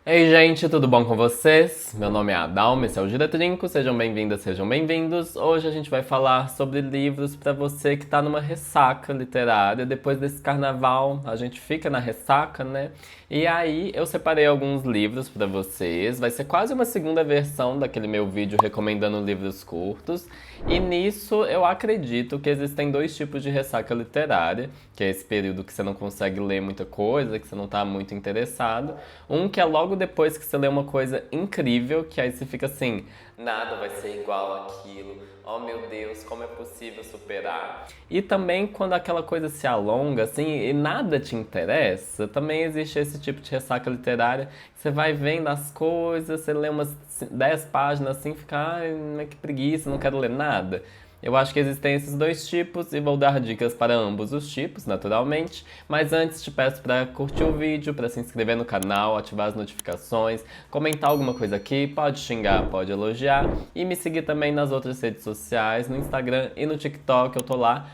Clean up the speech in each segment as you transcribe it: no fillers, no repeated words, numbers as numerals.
Ei, gente, tudo bom com vocês? Meu nome é Adalma, esse é o Gira Trinco, sejam bem-vindas, sejam bem-vindos. Hoje a gente vai falar sobre livros para você que tá numa ressaca literária. Depois desse carnaval, a gente fica na ressaca, né? E aí eu separei alguns livros para vocês. Vai ser quase uma segunda versão daquele meu vídeo recomendando livros curtos. E nisso eu acredito que existem dois tipos de ressaca literária, que é esse período que você não consegue ler muita coisa, que você não tá muito interessado. Um que é logo depois que você lê uma coisa incrível, que aí você fica assim, nada vai ser igual àquilo. Oh meu Deus, como é possível superar? E também quando aquela coisa se alonga, assim, e nada te interessa, também existe esse tipo de ressaca literária. Você vai vendo as coisas, você lê umas 10 páginas assim, fica, ai, que preguiça, não quero ler nada. Eu acho que existem esses dois tipos e vou dar dicas para ambos os tipos, naturalmente. Mas antes te peço para curtir o vídeo, para se inscrever no canal, ativar as notificações, comentar alguma coisa aqui, pode xingar, pode elogiar e me seguir também nas outras redes sociais, no Instagram e no TikTok, eu tô lá,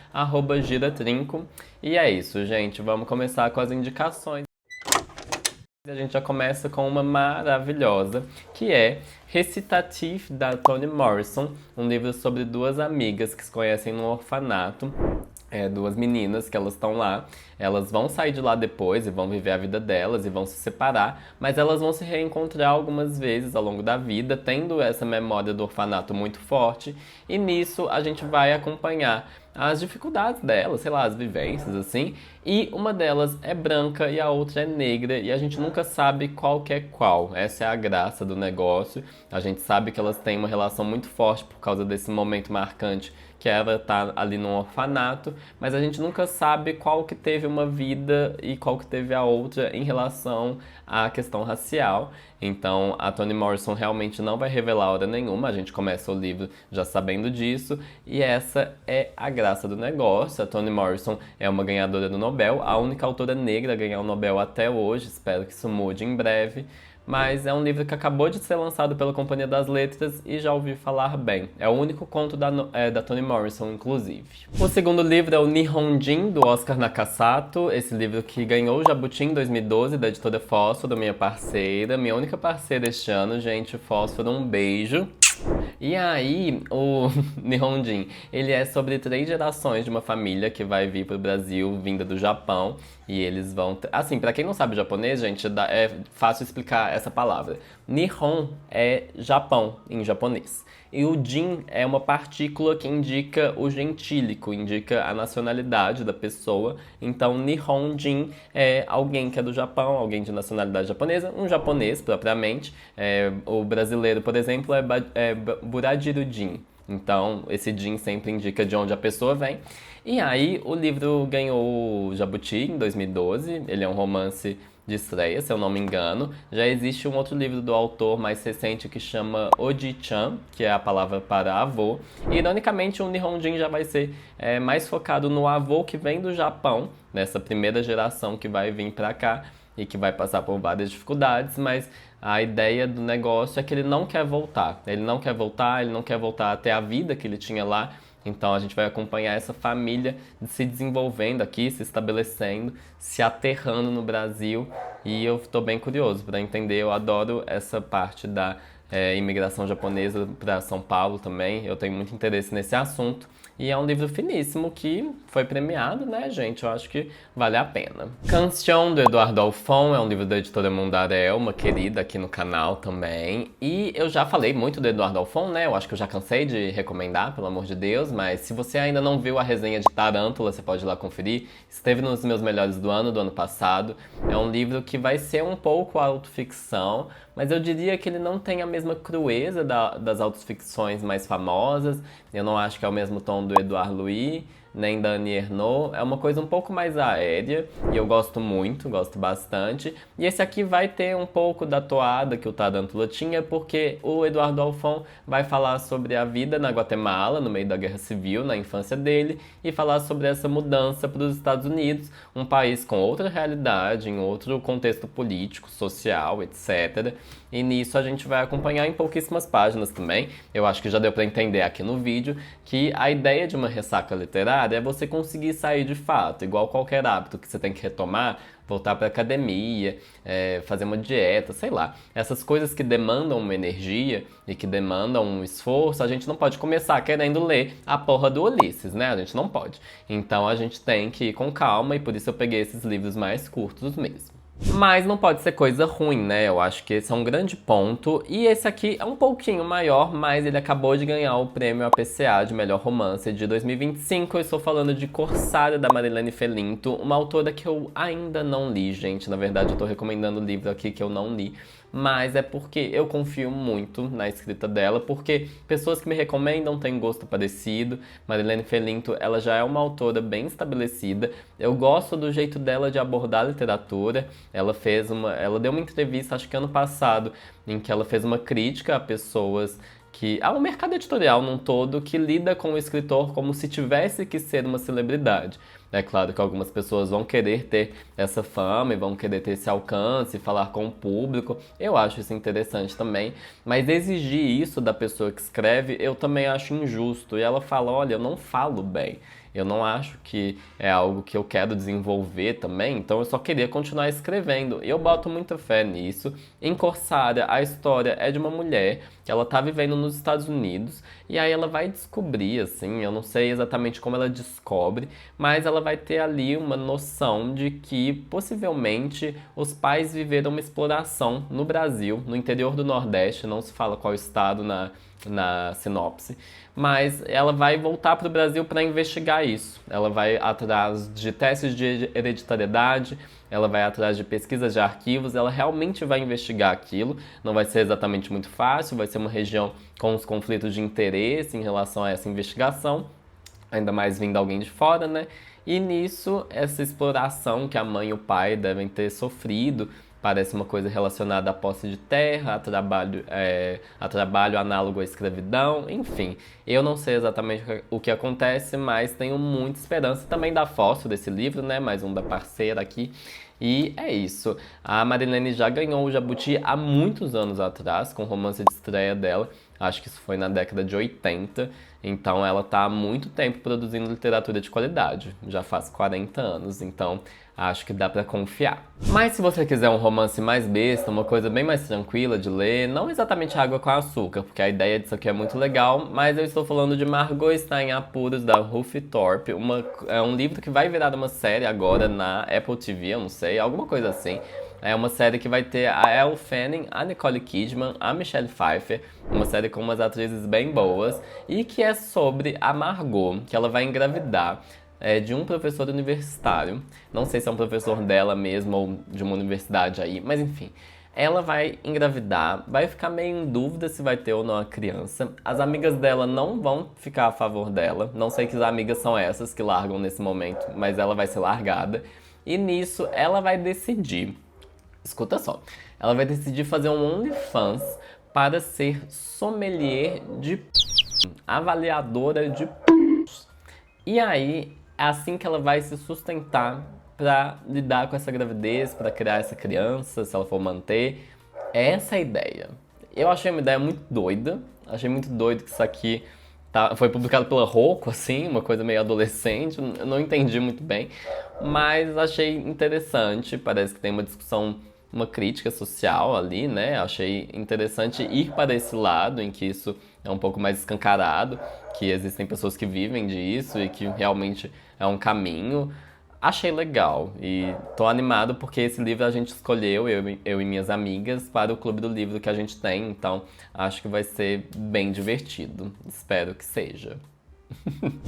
@giratrinco. E é isso, gente, vamos começar com as indicações. A gente já começa com uma maravilhosa, que é Recitative, da Toni Morrison, um livro sobre duas amigas que se conhecem num orfanato. Duas meninas que elas estão lá, elas vão sair de lá depois e vão viver a vida delas e vão se separar, mas elas vão se reencontrar algumas vezes ao longo da vida, tendo essa memória do orfanato muito forte, e nisso a gente vai acompanhar as dificuldades delas, sei lá, as vivências assim, e uma delas é branca e a outra é negra, e a gente nunca sabe qual que é qual. Essa é a graça do negócio. A gente sabe que elas têm uma relação muito forte por causa desse momento marcante que ela tá ali num orfanato, mas a gente nunca sabe qual que teve uma vida e qual que teve a outra em relação à questão racial. Então a Toni Morrison realmente não vai revelar hora nenhuma, a gente começa o livro já sabendo disso, e essa é a graça do negócio. A Toni Morrison é uma ganhadora do Nobel, a única autora negra a ganhar o Nobel até hoje, espero que isso mude em breve. Mas é um livro que acabou de ser lançado pela Companhia das Letras e já ouvi falar bem. É o único conto da Toni Morrison, inclusive. O segundo livro é o Nihonjin, do Oscar Nakasato. Esse livro que ganhou o Jabuti em 2012, da editora Fósforo, minha parceira. Minha única parceira este ano, gente. Fósforo, um beijo. E aí, o Nihonjin, ele é sobre 3 gerações de uma família que vai vir pro Brasil, vinda do Japão, e eles vão... Assim, pra quem não sabe japonês, gente, é fácil explicar essa palavra. Nihon é Japão, em japonês. E o jin é uma partícula que indica o gentílico, indica a nacionalidade da pessoa. Então, Nihonjin é alguém que é do Japão, alguém de nacionalidade japonesa, um japonês propriamente. O brasileiro, por exemplo, é Burajiro-jin. Então, esse jin sempre indica de onde a pessoa vem. E aí, o livro ganhou o Jabuti em 2012. Ele é um romance de estreia, se eu não me engano. Já existe um outro livro do autor mais recente que chama Oji-chan, que é a palavra para avô. E, ironicamente, o Nihonjin já vai ser mais focado no avô que vem do Japão, nessa primeira geração que vai vir para cá e que vai passar por várias dificuldades, mas a ideia do negócio é que ele não quer voltar. Ele não quer voltar, ele não quer voltar até a vida que ele tinha lá. Então a gente vai acompanhar essa família se desenvolvendo aqui, se estabelecendo, se aterrando no Brasil. E eu estou bem curioso para entender. Eu adoro essa parte da imigração japonesa para São Paulo também. Eu tenho muito interesse nesse assunto. E é um livro finíssimo que foi premiado, né, gente? Eu acho que vale a pena. Canção, do Eduardo Alfon, é um livro da editora Mundarel, uma querida aqui no canal também. E eu já falei muito do Eduardo Alfon, né? Eu acho que eu já cansei de recomendar, pelo amor de Deus. Mas se você ainda não viu a resenha de Tarântula, você pode ir lá conferir. Esteve nos meus melhores do ano passado. É um livro que vai ser um pouco autoficção, mas eu diria que ele não tem a mesma crueza das autoficções mais famosas. Eu não acho que é o mesmo tom do Edouard Louis, nem da Annie Ernaux. É uma coisa um pouco mais aérea e eu gosto muito, gosto bastante. E esse aqui vai ter um pouco da toada que o Tarântula tinha, porque o Eduardo Alfon vai falar sobre a vida na Guatemala, no meio da Guerra Civil, na infância dele, e falar sobre essa mudança para os Estados Unidos, um país com outra realidade, em outro contexto político, social, etc. E nisso a gente vai acompanhar em pouquíssimas páginas também. Eu acho que já deu para entender aqui no vídeo que a ideia de uma ressaca literária cara, é você conseguir sair de fato, igual qualquer hábito que você tem que retomar, voltar pra academia, fazer uma dieta, sei lá. Essas coisas que demandam uma energia e que demandam um esforço, a gente não pode começar querendo ler a porra do Ulisses, né? A gente não pode. Então a gente tem que ir com calma e por isso eu peguei esses livros mais curtos mesmo. Mas não pode ser coisa ruim, né? Eu acho que esse é um grande ponto. E esse aqui é um pouquinho maior, mas ele acabou de ganhar o prêmio APCA de melhor romance de 2025. Eu estou falando de Corsário, da Marilene Felinto, uma autora que eu ainda não li, gente. Na verdade, eu tô recomendando o livro aqui que eu não li. Mas é porque eu confio muito na escrita dela, porque pessoas que me recomendam têm gosto parecido. Marilene Felinto, ela já é uma autora bem estabelecida. Eu gosto do jeito dela de abordar a literatura. Ela deu uma entrevista, acho que ano passado, em que ela fez uma crítica a pessoas ao mercado editorial num todo que lida com o escritor como se tivesse que ser uma celebridade. É claro que algumas pessoas vão querer ter essa fama e vão querer ter esse alcance, falar com o público. Eu acho isso interessante também. Mas exigir isso da pessoa que escreve, eu também acho injusto. E ela fala, olha, eu não falo bem. Eu não acho que é algo que eu quero desenvolver também, então eu só queria continuar escrevendo. E eu boto muita fé nisso. Em Corsária, a história é de uma mulher que ela tá vivendo nos Estados Unidos e aí ela vai descobrir, assim, eu não sei exatamente como ela descobre, mas ela vai ter ali uma noção de que possivelmente os pais viveram uma exploração no Brasil, no interior do Nordeste, não se fala qual estado na sinopse, mas ela vai voltar para o Brasil para investigar isso. Ela vai atrás de testes de hereditariedade, ela vai atrás de pesquisas de arquivos, ela realmente vai investigar aquilo. Não vai ser exatamente muito fácil, vai ser uma região com os conflitos de interesse em relação a essa investigação, ainda mais vindo alguém de fora, né? E nisso, essa exploração que a mãe e o pai devem ter sofrido, parece uma coisa relacionada à posse de terra, a trabalho análogo à escravidão, enfim. Eu não sei exatamente o que acontece, mas tenho muita esperança. Também da Fósforo desse livro, né? Mais um da parceira aqui. E é isso. A Marilene já ganhou o Jabuti há muitos anos atrás, com o romance de estreia dela. Acho que isso foi na década de 80. Então ela está há muito tempo produzindo literatura de qualidade. Já faz 40 anos, então acho que dá pra confiar. Mas se você quiser um romance mais besta, uma coisa bem mais tranquila de ler, não exatamente Água com Açúcar, porque a ideia disso aqui é muito legal, mas eu estou falando de Margot está em Apuros, da Ruth Thorpe. É um livro que vai virar uma série agora na Apple TV, eu não sei, alguma coisa assim. É uma série que vai ter a Elle Fanning, a Nicole Kidman, a Michelle Pfeiffer, uma série com umas atrizes bem boas, e que é sobre a Margot, que ela vai engravidar de um professor universitário. Não sei se é um professor dela mesmo ou de uma universidade aí, mas enfim. Ela vai engravidar, vai ficar meio em dúvida se vai ter ou não a criança. As amigas dela não vão ficar a favor dela. Não sei que amigas são essas que largam nesse momento, mas ela vai ser largada. E nisso ela vai decidir. Escuta só. Ela vai decidir fazer um OnlyFans para ser sommelier de avaliadora de E aí, é assim que ela vai se sustentar para lidar com essa gravidez, para criar essa criança, se ela for manter. É essa a ideia. Eu achei uma ideia muito doida. Achei muito doido que isso aqui foi publicado pela Rocco, assim, uma coisa meio adolescente. Eu não entendi muito bem, mas achei interessante. Parece que tem uma discussão, uma crítica social ali, né? Achei interessante ir para esse lado em que isso é um pouco mais escancarado, que existem pessoas que vivem disso e que realmente é um caminho. Achei legal e tô animado porque esse livro a gente escolheu, eu e minhas amigas, para o clube do livro que a gente tem, então acho que vai ser bem divertido. Espero que seja.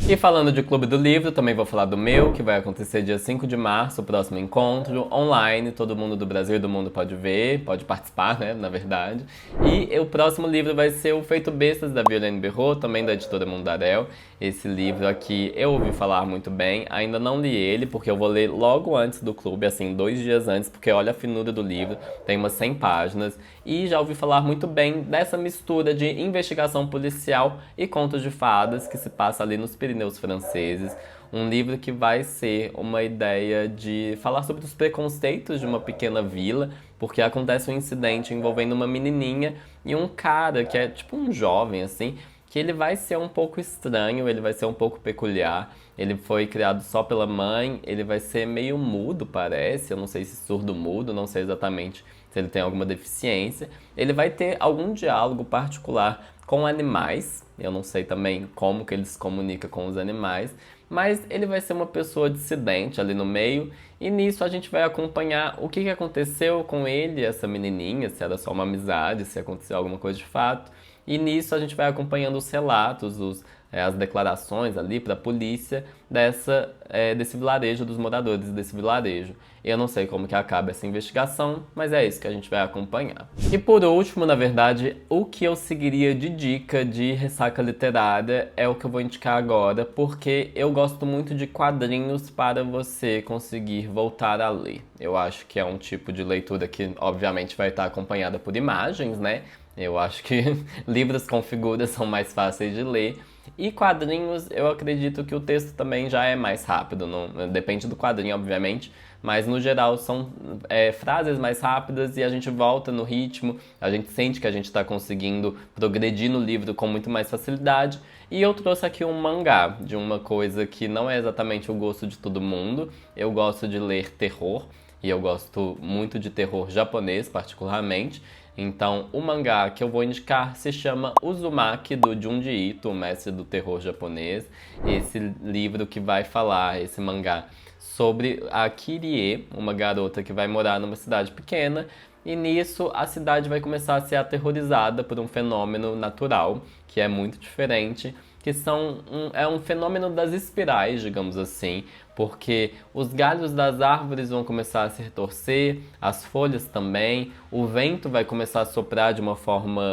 E falando de Clube do Livro, também vou falar do meu, que vai acontecer dia 5 de março, o próximo encontro, online, todo mundo do Brasil e do mundo pode ver, pode participar, né, na verdade. E o próximo livro vai ser o Feito Bestas, da Violaine Berrot, também da editora Mundarel. Esse livro aqui eu ouvi falar muito bem, ainda não li ele, porque eu vou ler logo antes do clube, assim, 2 dias antes, porque olha a finura do livro, tem umas 100 páginas. E já ouvi falar muito bem dessa mistura de investigação policial e contos de fadas que se passa ali nos Pirineus franceses. Um livro que vai ser uma ideia de falar sobre os preconceitos de uma pequena vila, porque acontece um incidente envolvendo uma menininha e um cara que é tipo um jovem, assim, que ele vai ser um pouco estranho, ele vai ser um pouco peculiar. Ele foi criado só pela mãe, ele vai ser meio mudo, parece. Eu não sei se surdo-mudo, não sei exatamente se ele tem alguma deficiência. Ele vai ter algum diálogo particular com animais. Eu não sei também como que ele se comunica com os animais, mas ele vai ser uma pessoa dissidente ali no meio, e nisso a gente vai acompanhar o que aconteceu com ele, essa menininha, se era só uma amizade, se aconteceu alguma coisa de fato. E nisso a gente vai acompanhando os relatos, as declarações ali para a polícia desse vilarejo, dos moradores desse vilarejo. Eu não sei como que acaba essa investigação, mas é isso que a gente vai acompanhar. E por último, na verdade, o que eu seguiria de dica de ressaca literária é o que eu vou indicar agora, porque eu gosto muito de quadrinhos para você conseguir voltar a ler. Eu acho que é um tipo de leitura que, obviamente, vai estar acompanhada por imagens, né? Eu acho que livros com figuras são mais fáceis de ler. E quadrinhos, eu acredito que o texto também já é mais rápido. Não, depende do quadrinho, obviamente. Mas no geral são frases mais rápidas e a gente volta no ritmo. A gente sente que a gente está conseguindo progredir no livro com muito mais facilidade. E eu trouxe aqui um mangá de uma coisa que não é exatamente o gosto de todo mundo. Eu gosto de ler terror. E eu gosto muito de terror japonês, particularmente. Então, o mangá que eu vou indicar se chama Uzumaki, do Junji Ito, o mestre do terror japonês. Esse livro que vai falar, esse mangá, sobre a Kirie, uma garota que vai morar numa cidade pequena. E nisso, a cidade vai começar a ser aterrorizada por um fenômeno natural, que é muito diferente, que é um fenômeno das espirais, digamos assim, porque os galhos das árvores vão começar a se retorcer, as folhas também, o vento vai começar a soprar de uma forma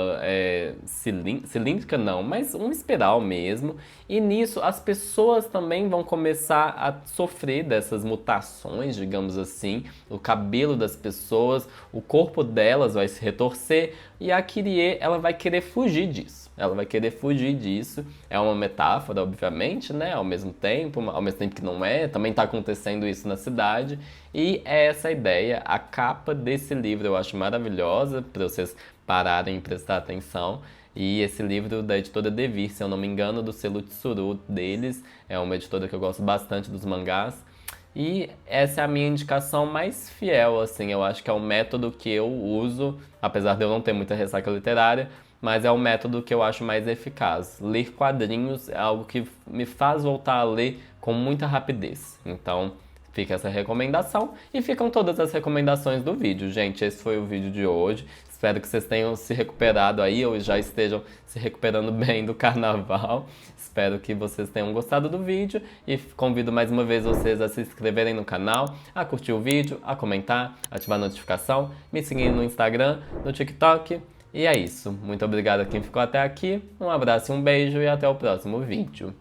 cilíndrica, não, mas uma espiral mesmo, e nisso as pessoas também vão começar a sofrer dessas mutações, digamos assim, o cabelo das pessoas, o corpo delas vai se retorcer, e a Kirie, ela vai querer fugir disso. Ela vai querer fugir disso. É uma metáfora, obviamente, né? Ao mesmo tempo que não é. Também está acontecendo isso na cidade. E é essa a ideia. A capa desse livro eu acho maravilhosa, para vocês pararem e prestar atenção. E esse livro da editora Devir, se eu não me engano, do selo Tsuru deles. É uma editora que eu gosto bastante dos mangás. E essa é a minha indicação mais fiel, assim, eu acho que é o método que eu uso, apesar de eu não ter muita ressaca literária, mas é o método que eu acho mais eficaz. Ler quadrinhos é algo que me faz voltar a ler com muita rapidez. Então, fica essa recomendação e ficam todas as recomendações do vídeo. Gente, esse foi o vídeo de hoje. Espero que vocês tenham se recuperado aí ou já estejam se recuperando bem do carnaval. Espero que vocês tenham gostado do vídeo e convido mais uma vez vocês a se inscreverem no canal, a curtir o vídeo, a comentar, ativar a notificação, me seguir no Instagram, no TikTok. E é isso. Muito obrigado a quem ficou até aqui. Um abraço e um beijo e até o próximo vídeo.